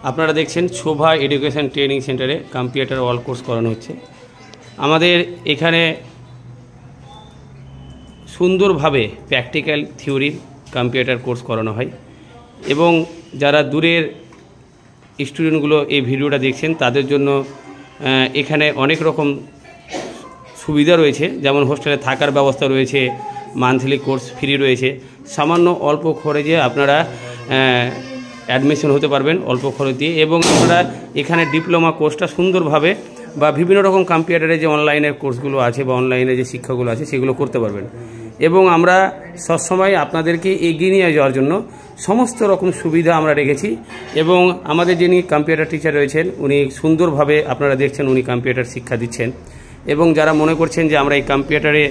আপনারা দেখছেন শোভা education training সেন্টারে কম্পিউটার অল কোর্স করানো হচ্ছে। আমাদের এখানে সুন্দরভাবে প্র্যাকটিক্যাল থিওরির কম্পিউটার কোর্স করানো হয় এবং যারা দূরের স্টুডেন্টগুলো এই ভিডিওটা দেখছেন তাদের জন্য এখানে অনেক রকম সুবিধা রয়েছে, যেমন হোস্টেলে থাকার ব্যবস্থা রয়েছে, মান্থলি কোর্স ফ্রি রয়েছে, সামান্য অল্প খরচে আপনারা অ্যাডমিশন হতে পারবেন অল্প খরচ দিয়ে, এবং আপনারা এখানে ডিপ্লোমা কোর্সটা সুন্দরভাবে বা বিভিন্ন রকম কম্পিউটারে যে অনলাইনের কোর্সগুলো আছে বা অনলাইনে যে শিক্ষাগুলো আছে সেগুলো করতে পারবেন। এবং আমরা সবসময় আপনাদেরকে এগিয়ে নিয়ে যাওয়ার জন্য সমস্ত রকম সুবিধা আমরা রেখেছি। এবং আমাদের যিনি কম্পিউটার টিচার রয়েছেন উনি সুন্দরভাবে আপনারা দেখছেন উনি কম্পিউটার শিক্ষা দিচ্ছেন। এবং যারা মনে করছেন যে আমরা এই কম্পিউটারে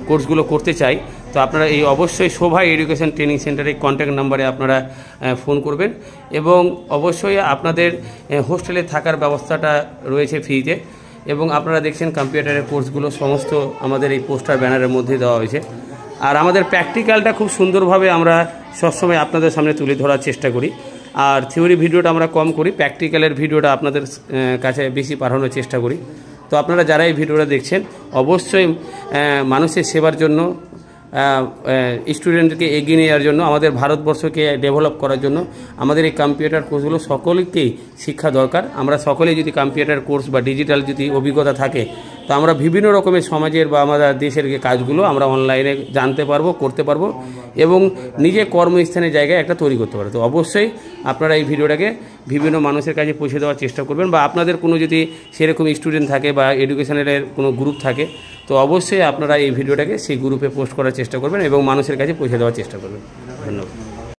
কোর্সগুলো করতে চাই, তো আপনারা এই অবশ্যই শোভা এডুকেশন ট্রেনিং সেন্টারে কন্ট্যাক্ট নাম্বারে আপনারা ফোন করবেন। এবং অবশ্যই আপনাদের হোস্টেলে থাকার ব্যবস্থাটা রয়েছে ফ্রিতে। এবং আপনারা দেখছেন কম্পিউটারের কোর্সগুলো সমস্ত আমাদের এই পোস্টার ব্যানারের মধ্যে দেওয়া হয়েছে। আর আমাদের প্র্যাকটিক্যালটা খুব সুন্দরভাবে আমরা সবসময় আপনাদের সামনে তুলে ধরার চেষ্টা করি। আর থিওরি ভিডিওটা আমরা কম করি, প্র্যাকটিক্যালের ভিডিওটা আপনাদের কাছে বেশি পাঠানোর চেষ্টা করি। তো আপনারা যারা এই ভিডিওটা দেখছেন অবশ্যই মানুষের সেবার জন্য, স্টুডেন্টকে এগিয়ে নেওয়ার জন্য, আমাদের ভারতবর্ষকে ডেভেলপ করার জন্য আমাদের এই কম্পিউটার কোর্সগুলো সকলকেই শিক্ষা দরকার। আমরা সকলেই যদি কম্পিউটার কোর্স বা ডিজিটাল যদি অভিজ্ঞতা থাকে, তো আমরা বিভিন্ন রকমের সমাজের বা আমাদের দেশের যে কাজগুলো আমরা অনলাইনে জানতে পারবো, করতে পারবো এবং নিজে কর্মস্থানের জায়গায় একটা তৈরি করতে পারবো। তো অবশ্যই আপনারা এই ভিডিওটাকে বিভিন্ন মানুষের কাছে পৌঁছে দেওয়ার চেষ্টা করবেন, বা আপনাদের কোনো যদি সেরকম স্টুডেন্ট থাকে বা এডুকেশনের কোনো গ্রুপ থাকে, তো অবশ্যই আপনারা এই ভিডিওটাকে সেই গ্রুপে পোস্ট করার চেষ্টা করবেন এবং মানুষের কাছে পৌঁছে দেওয়ার চেষ্টা করবেন। ধন্যবাদ।